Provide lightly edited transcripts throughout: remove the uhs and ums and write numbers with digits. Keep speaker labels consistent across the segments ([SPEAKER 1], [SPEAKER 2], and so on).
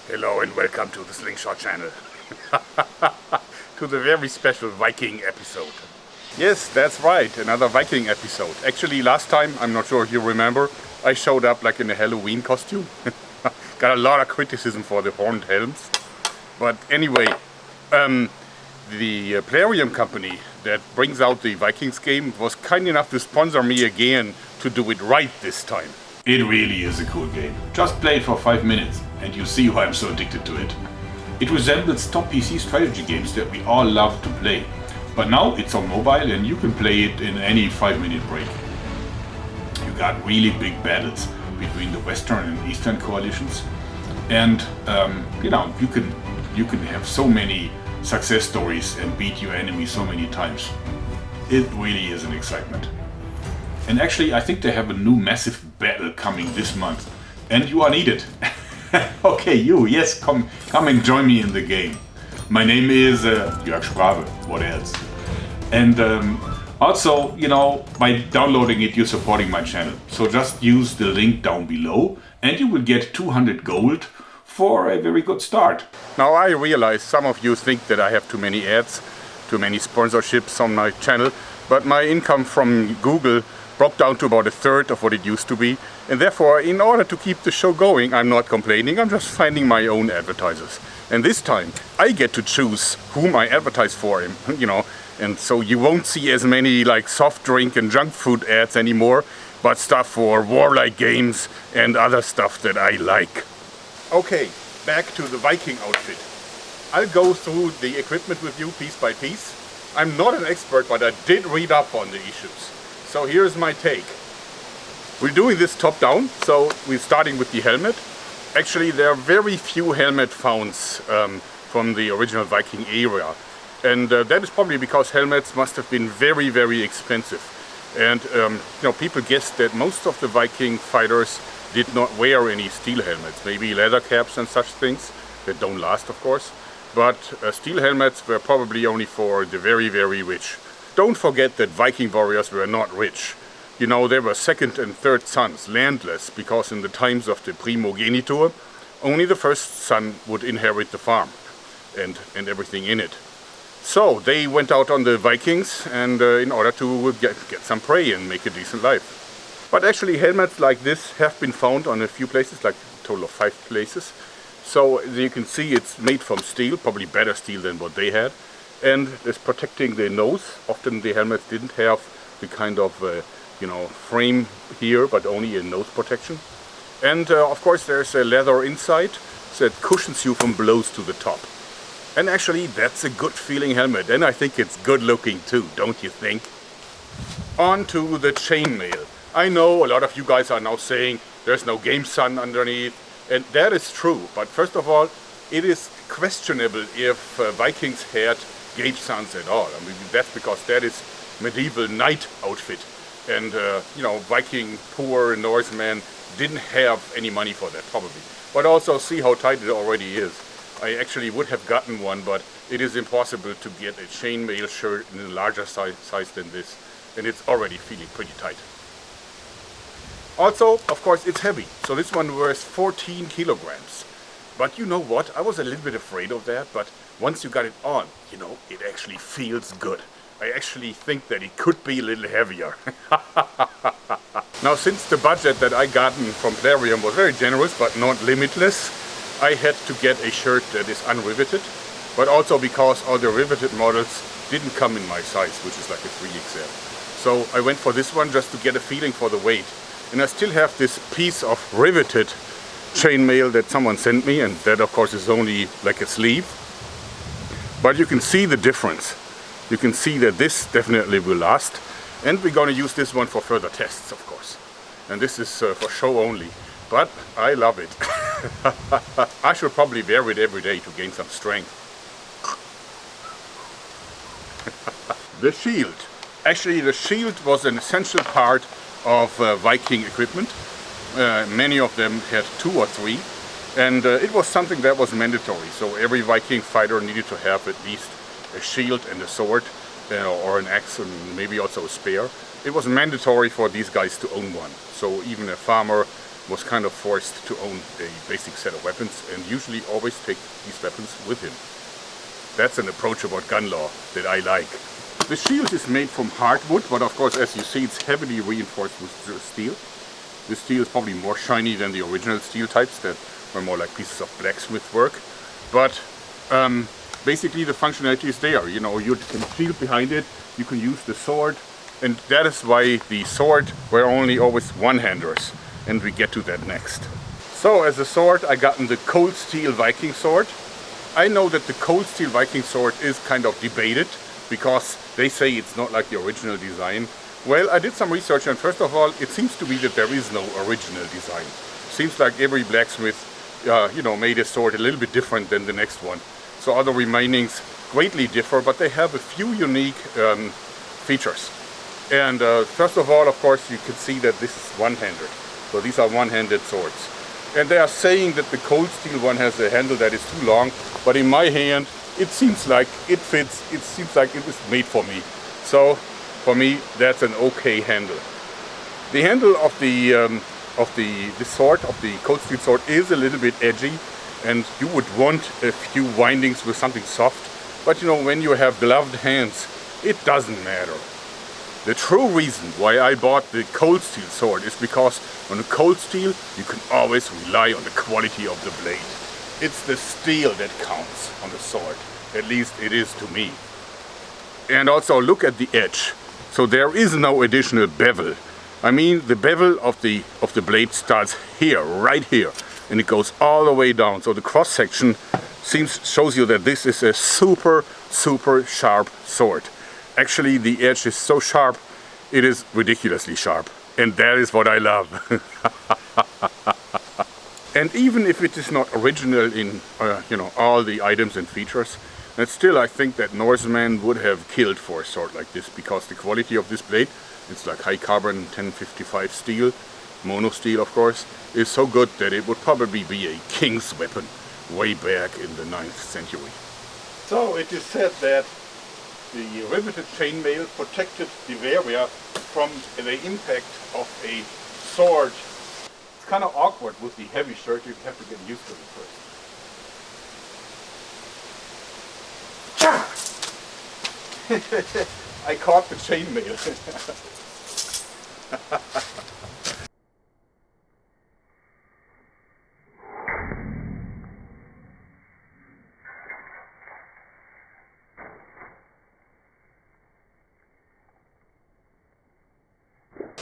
[SPEAKER 1] Hello and welcome to the Slingshot Channel. To the very special Viking episode. Yes, that's right, another Viking episode. Actually, last time, I'm not sure if you remember, I showed up like in a Halloween costume. Got a lot of criticism for the horned helms. But anyway, the Plarium company that brings out the Vikings game was kind enough to sponsor me again to do it right this time.
[SPEAKER 2] It really is a cool game. Just play it for 5 minutes and you see why I'm so addicted to it. It resembles top PC strategy games that we all love to play. But now it's on mobile and you can play it in any 5-minute break. You got really big battles between the Western and Eastern coalitions. And you can have so many success stories and beat your enemy so many times. It really is an excitement. And actually, I think they have a new massive battle coming this month. And you are needed. Okay, yes, come and join me in the game. My name is Jörg Sprave, what else? And also, by downloading it, you're supporting my channel. So just use the link down below and you will get 200 gold for a very good start.
[SPEAKER 1] Now I realize some of you think that I have too many ads, too many sponsorships on my channel, but my income from Google broke down to about a third of what it used to be, and therefore in order to keep the show going, I'm not complaining, I'm just finding my own advertisers. And this time I get to choose whom I advertise for, and so you won't see as many like soft drink and junk food ads anymore, but stuff for warlike games and other stuff that I like. Okay, back to the Viking outfit. I'll go through the equipment with you piece by piece. I'm not an expert, but I did read up on the issues. So here's my take. We're doing this top down, so we're starting with the helmet. Actually, there are very few helmet founds from the original Viking era. And that is probably because helmets must have been very, very expensive. And people guess that most of the Viking fighters did not wear any steel helmets, maybe leather caps and such things that don't last, of course. But steel helmets were probably only for the very, very rich. Don't forget that Viking warriors were not rich. They were second and third sons, landless, because in the times of the primogeniture, only the first son would inherit the farm and everything in it. So they went out on the Vikings and in order to get some prey and make a decent life. But actually helmets like this have been found on a few places, like a total of 5 places. So as you can see, it's made from steel, probably better steel than what they had. And it's protecting the nose. Often the helmets didn't have the kind of frame here, but only a nose protection. And of course there's a leather inside that cushions you from blows to the top. And actually that's a good feeling helmet, and I think it's good looking too, don't you think? On to the chainmail. I know a lot of you guys are now saying there's no game sun underneath, and that is true. But first of all, it is questionable if Vikings had Gape suns at all. I mean, that's because that is medieval knight outfit, and Viking poor Norsemen didn't have any money for that probably. But also see how tight it already is. I actually would have gotten one, but it is impossible to get a chainmail shirt in a larger size than this, and it's already feeling pretty tight. Also, of course, it's heavy, so this one weighs 14 kilograms. But you know what? I was a little bit afraid of that, but once you got it on, it actually feels good. I actually think that it could be a little heavier. Now, since the budget that I gotten from Plarium was very generous, but not limitless, I had to get a shirt that is unriveted, but also because all the riveted models didn't come in my size, which is like a 3XL. So I went for this one just to get a feeling for the weight. And I still have this piece of riveted chainmail that someone sent me, and that of course is only like a sleeve. But you can see the difference. You can see that this definitely will last, and we're going to use this one for further tests, of course. And this is for show only, but I love it. I should probably wear it every day to gain some strength. The shield. Actually, the shield was an essential part of Viking equipment. Many of them had 2 or 3, and it was something that was mandatory. So every Viking fighter needed to have at least a shield and a sword, or an axe, and maybe also a spear. It was mandatory for these guys to own one. So even a farmer was kind of forced to own a basic set of weapons and usually always take these weapons with him. That's an approach about gun law that I like. The shield is made from hardwood, but of course, as you see, it's heavily reinforced with steel. The steel is probably more shiny than the original steel types that were more like pieces of blacksmith work. But basically the functionality is there. You know, you can shield behind it, you can use the sword, and that is why the sword were only always one-handers. And we get to that next. So as a sword, I gotten the cold steel Viking sword. I know that the cold steel Viking sword is kind of debated because they say it's not like the original design. Well, I did some research, and first of all, it seems to be that there is no original design. Seems like every blacksmith, you know, made a sword a little bit different than the next one. So other remainings greatly differ, but they have a few unique features. And first of all, of course, you can see that this is one-handed. So these are one-handed swords. And they are saying that the cold steel one has a handle that is too long, but in my hand, it seems like it fits. It seems like it was made for me. So for me, that's an okay handle. The handle of the sword, of the cold steel sword, is a little bit edgy, and you would want a few windings with something soft. But you know, when you have gloved hands, it doesn't matter. The true reason why I bought the cold steel sword is because on a cold steel you can always rely on the quality of the blade. It's the steel that counts on the sword. At least it is to me. And also look at the edge. So there is no additional bevel. I mean, the bevel of the blade starts here, right here, and it goes all the way down. So the cross section shows you that this is a super sharp sword. Actually, the edge is so sharp, it is ridiculously sharp. And that is what I love. And even if it is not original in you know, all the items and features, and still I think that Norsemen would have killed for a sword like this, because the quality of this blade, it's like high carbon 1055 steel, mono steel of course, is so good that it would probably be a king's weapon way back in the 9th century. So it is said that the riveted chainmail protected Bavaria from the impact of a sword. It's kind of awkward with the heavy shirt, you have to get used to it first. I caught the chainmail.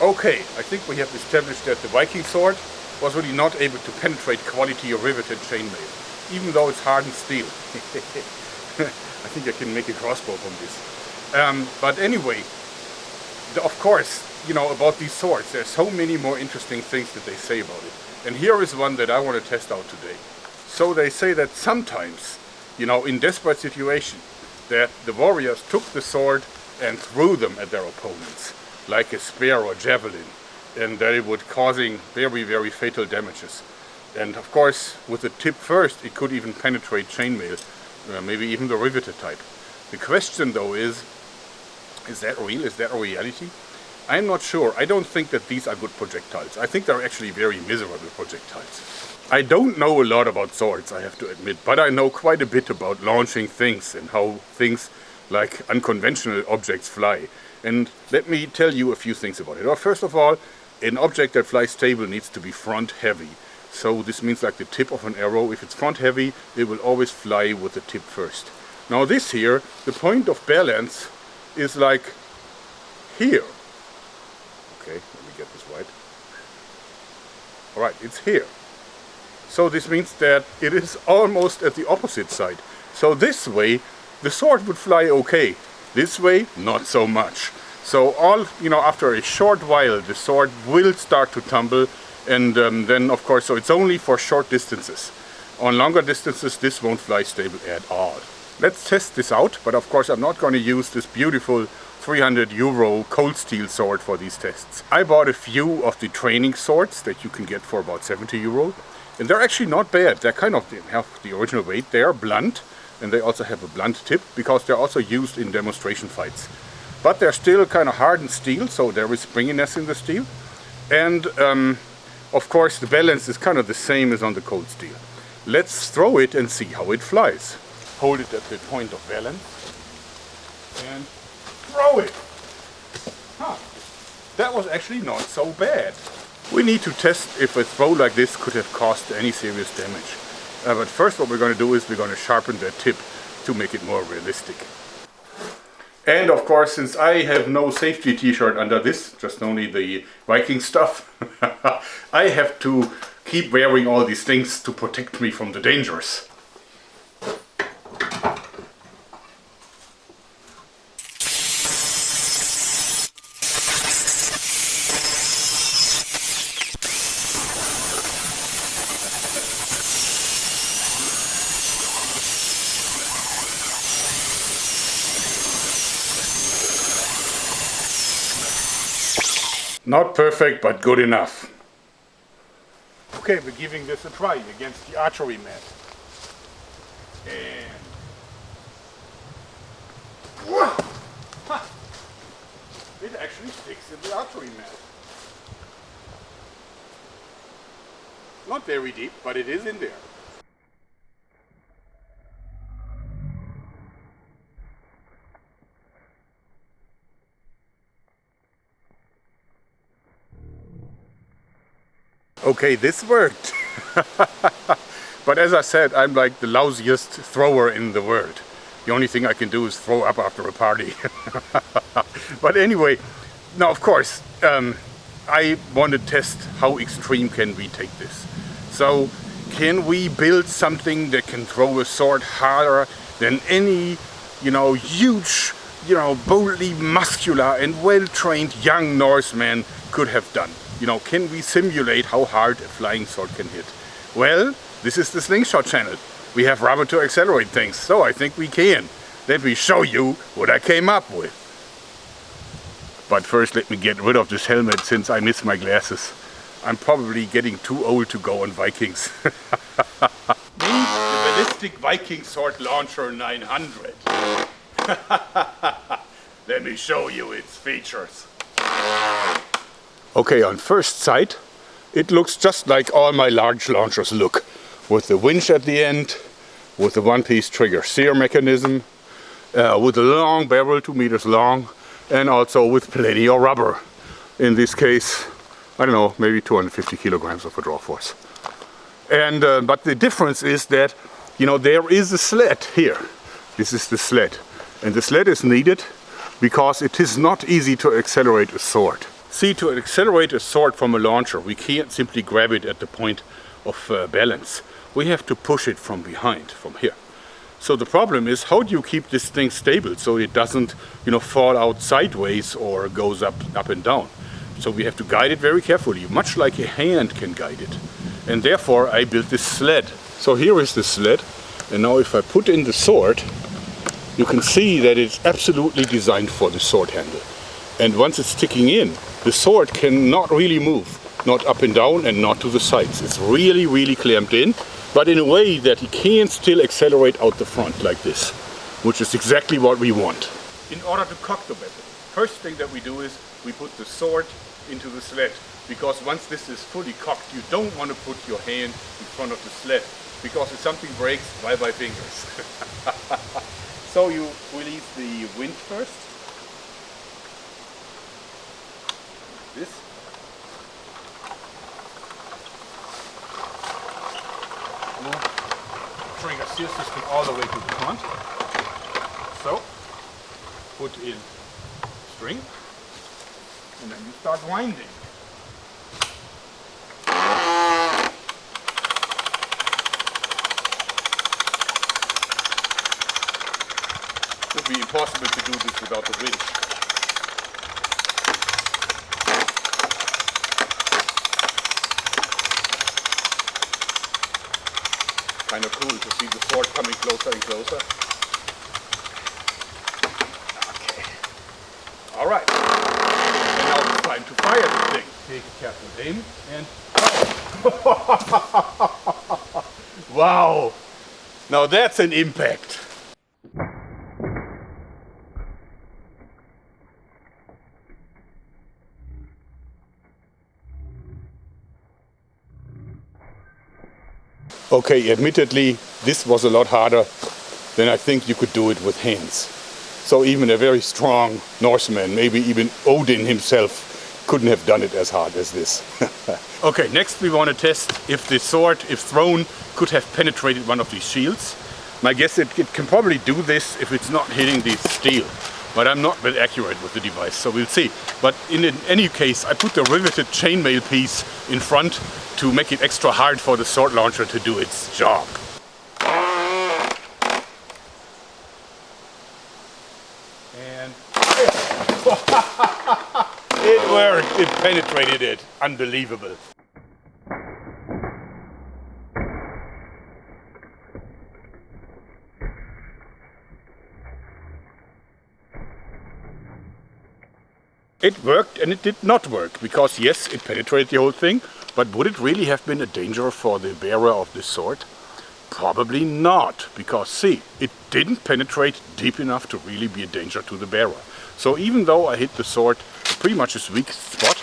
[SPEAKER 1] Okay, I think we have established that the Viking sword was really not able to penetrate quality of riveted chainmail, even though it's hardened steel. I think I can make a crossbow from this. But anyway, of course, you know, about these swords, there's so many more interesting things that they say about it. And here is one that I want to test out today. So they say that sometimes, you know, in desperate situations, that the warriors took the sword and threw them at their opponents, like a spear or javelin, and that it would causing very fatal damages. And of course, with the tip first, it could even penetrate chainmail, maybe even the riveted type. The question though is that real? Is that a reality? I'm not sure. I don't think that these are good projectiles. I think they're actually very miserable projectiles. I don't know a lot about swords, I have to admit, but I know quite a bit about launching things and how things like unconventional objects fly. And let me tell you a few things about it. Well, first of all, an object that flies stable needs to be front heavy. So this means like the tip of an arrow, if it's front heavy, it will always fly with the tip first. Now this here, the point of balance is like here. Okay, let me get this right. Alright, it's here. So this means that it is almost at the opposite side. So this way, the sword would fly okay. This way, not so much. So after a short while, the sword will start to tumble, and then of course, so it's only for short distances. On longer distances, this won't fly stable at all. Let's test this out, but of course I'm not going to use this beautiful 300 euro cold steel sword for these tests. I bought a few of the training swords that you can get for about 70 euro, and they're actually not bad. They kind of have the original weight. They are blunt, and they also have a blunt tip, because they're also used in demonstration fights. But they're still kind of hardened steel, so there is springiness in the steel. And Of course, the balance is kind of the same as on the cold steel. Let's throw it and see how it flies. Hold it at the point of balance and throw it. Huh. That was actually not so bad. We need to test if a throw like this could have caused any serious damage. But first what we're going to do is we're going to sharpen the tip to make it more realistic. And of course, since I have no safety t-shirt under this, just only the Viking stuff, I have to keep wearing all these things to protect me from the dangers. Not perfect, but good enough. Okay, we're giving this a try against the archery mat. And... Whoa! Ha! It actually sticks in the archery mat. Not very deep, but it is in there. Okay, this worked. But as I said, I'm like the lousiest thrower in the world. The only thing I can do is throw up after a party. But anyway, now of course, I want to test how extreme can we take this. So, can we build something that can throw a sword harder than any, huge, boldly muscular and well-trained young Norseman could have done? Can we simulate how hard a flying sword can hit? Well, this is the Slingshot Channel. We have rubber to accelerate things, so I think we can. Let me show you what I came up with. But first let me get rid of this helmet since I miss my glasses. I'm probably getting too old to go on Vikings. Meet the Ballistic Viking Sword Launcher 900. Let me show you its features. Okay, on first sight, it looks just like all my large launchers look, with the winch at the end, with the one-piece trigger steer mechanism, with a long barrel, 2 meters long, and also with plenty of rubber. In this case, I don't know, maybe 250 kilograms of a draw force. And but the difference is that, there is a sled here. This is the sled, and the sled is needed because it is not easy to accelerate a sword. See, to accelerate a sword from a launcher, we can't simply grab it at the point of balance. We have to push it from behind, from here. So the problem is, how do you keep this thing stable so it doesn't, fall out sideways or goes up and down? So we have to guide it very carefully, much like a hand can guide it. And therefore I built this sled. So here is the sled, and now if I put in the sword, you can see that it's absolutely designed for the sword handle. And once it's sticking in, the sword cannot really move, not up and down and not to the sides. It's really, really clamped in, but in a way that it can still accelerate out the front like this, which is exactly what we want. In order to cock the weapon, first thing that we do is we put the sword into the sled, because once this is fully cocked, you don't want to put your hand in front of the sled, because if something breaks, bye-bye fingers. So you release the wind first. This. Move trigger steer system all the way to the front. So, put in string, and then you start winding. It would be impossible to do this without the winch. Kind of cool to see the sword coming closer and closer. Okay. All right. And now it's time to fire the thing. Take a careful aim and fire. Wow! Now that's an impact. Okay, admittedly, this was a lot harder than I think you could do it with hands. So even a very strong Norseman, maybe even Odin himself, couldn't have done it as hard as this. Okay, next we want to test if the sword, if thrown, could have penetrated one of these shields. My guess it can probably do this if it's not hitting the steel. But I'm not that accurate with the device, so we'll see. But in any case, I put the riveted chainmail piece in front to make it extra hard for the sword launcher to do its job. And it worked, it penetrated it. Unbelievable. It worked and it did not work, because yes, it penetrated the whole thing, but would it really have been a danger for the bearer of this sword? Probably not, because see, it didn't penetrate deep enough to really be a danger to the bearer. So even though I hit the sword pretty much his weak spot,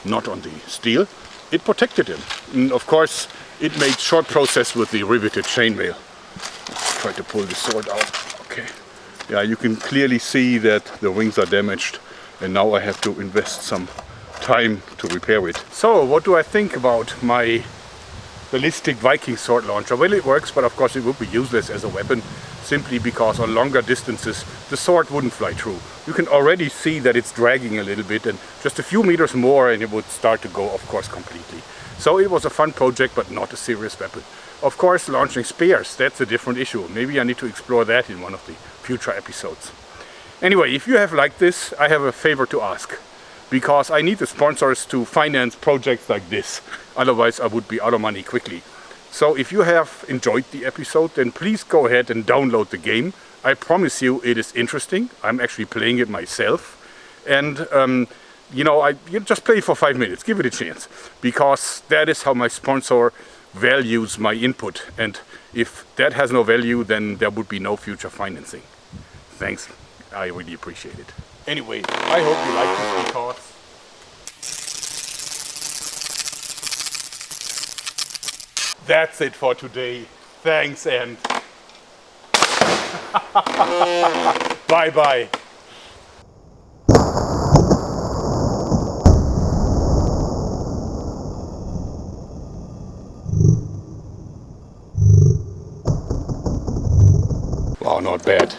[SPEAKER 1] not on the steel, it protected him. And of course, it made short process with the riveted chainmail. Let's try to pull the sword out. Okay. Yeah, you can clearly see that the wings are damaged. And now I have to invest some time to repair it. So, what do I think about my ballistic Viking sword launcher? Well, it works, but of course it would be useless as a weapon, simply because on longer distances the sword wouldn't fly through. You can already see that it's dragging a little bit, and just a few meters more and it would start to go, of course, completely. So it was a fun project, but not a serious weapon. Of course, launching spears, that's a different issue. Maybe I need to explore that in one of the future episodes. Anyway, if you have liked this, I have a favor to ask, because I need the sponsors to finance projects like this. Otherwise, I would be out of money quickly. So if you have enjoyed the episode, then please go ahead and download the game. I promise you it is interesting. I'm actually playing it myself. And, you just play it for 5 minutes. Give it a chance. Because that is how my sponsor values my input. And if that has no value, then there would be no future financing. Thanks. I really appreciate it. Anyway, I hope you like this because that's it for today. Thanks and bye bye. Wow, not bad.